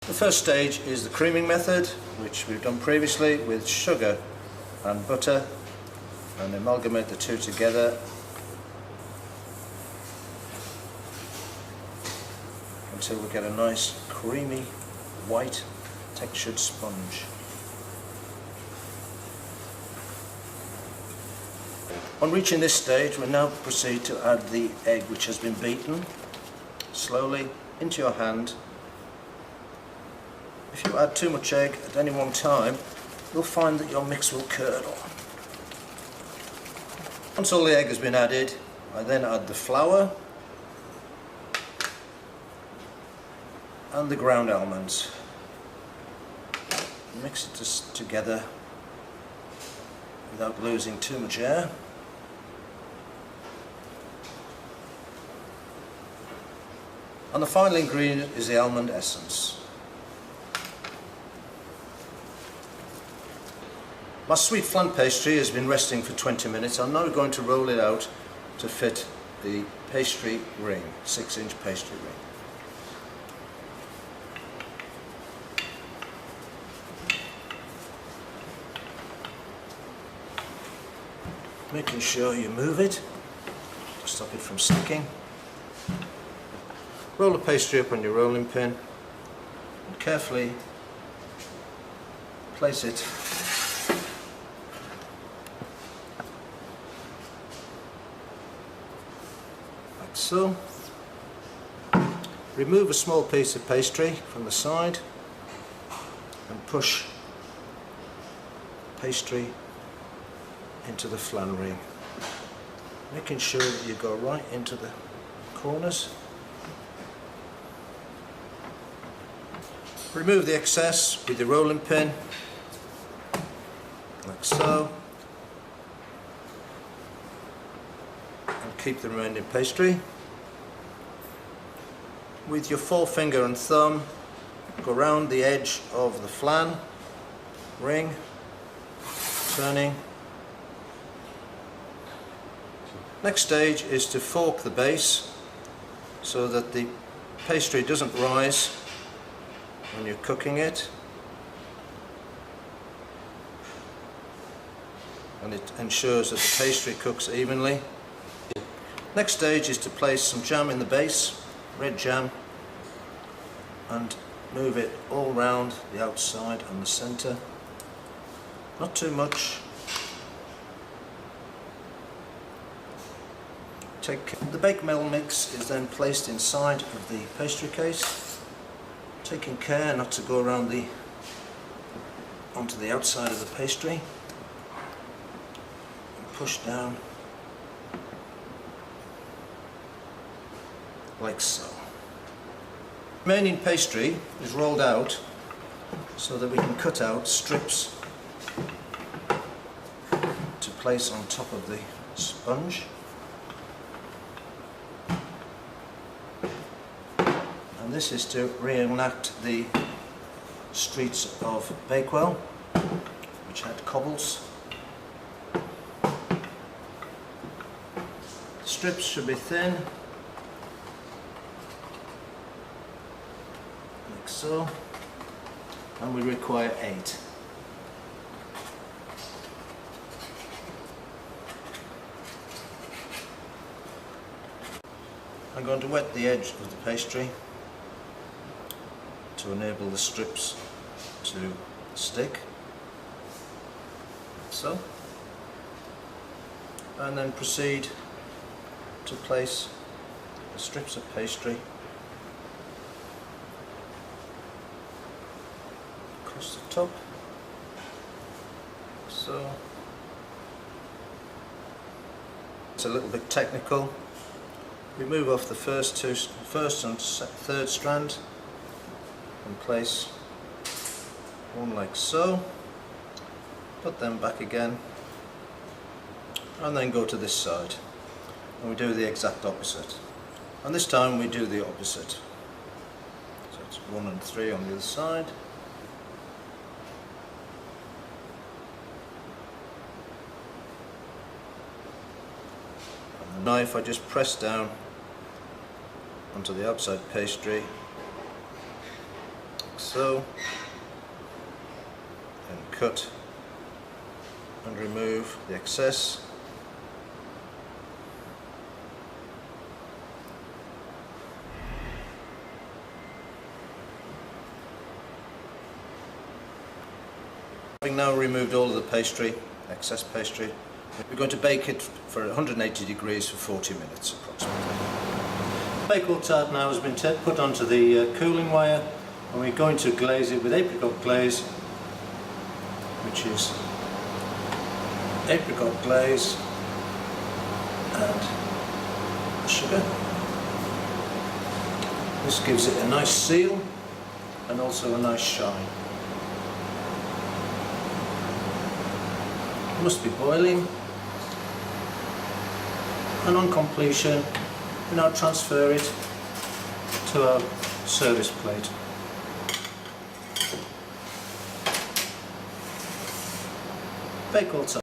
The first stage is the creaming method, which we've done previously with sugar and butter, and amalgamate the two together until we get a nice creamy white textured sponge. On reaching this stage, we now proceed to add the egg which has been beaten slowly into your hand. If you add too much egg at any one time, you'll find that your mix will curdle. Once all the egg has been added, I then add the flour and the ground almonds. Mix it together without losing too much air. And the final ingredient is the almond essence. My sweet flan pastry has been resting for 20 minutes. I'm now going to roll it out to fit the pastry ring, 6-inch pastry ring. Making sure you move it to stop it from sticking. Roll the pastry up on your rolling pin and carefully place it like so. Remove a small piece of pastry from the side and push pastry into the flan ring, making sure that you go right into the corners. Remove the excess with your rolling pin, like so, and keep the remaining pastry. With your forefinger and thumb, go around the edge of the flan ring, turning. Next stage is to fork the base so that the pastry doesn't rise when you're cooking it, and it ensures that the pastry cooks evenly. Next stage is to place some jam in the base, red jam, and move it all round the outside and the centre. Not too much. The Bakewell mix is then placed inside of the pastry case, taking care not to go around onto the outside of the pastry, and push down like so. The remaining pastry is rolled out so that we can cut out strips to place on top of the sponge. And this is to reenact the streets of Bakewell, which had cobbles. Strips should be thin, like so, and we require 8. I'm going to wet the edge of the pastry to enable the strips to stick, like so, and then proceed to place the strips of pastry across the top, so. It's a little bit technical. We move off the first and third strand and place one like so, put them back again, and then go to this side and we do the exact opposite, and this time we do the opposite, so it's 1 and 3 on the other side. And the knife, I just press down onto the outside pastry like so, and cut and remove the excess. Having now removed all of the pastry, excess pastry, we're going to bake it for 180 degrees for 40 minutes approximately. Bakewell tart now has been put onto the cooling wire, and we're going to glaze it with apricot glaze, which is apricot glaze and sugar. This gives it a nice seal and also a nice shine. It must be boiling, and on completion we now transfer it to our service plate. Bakewell tart.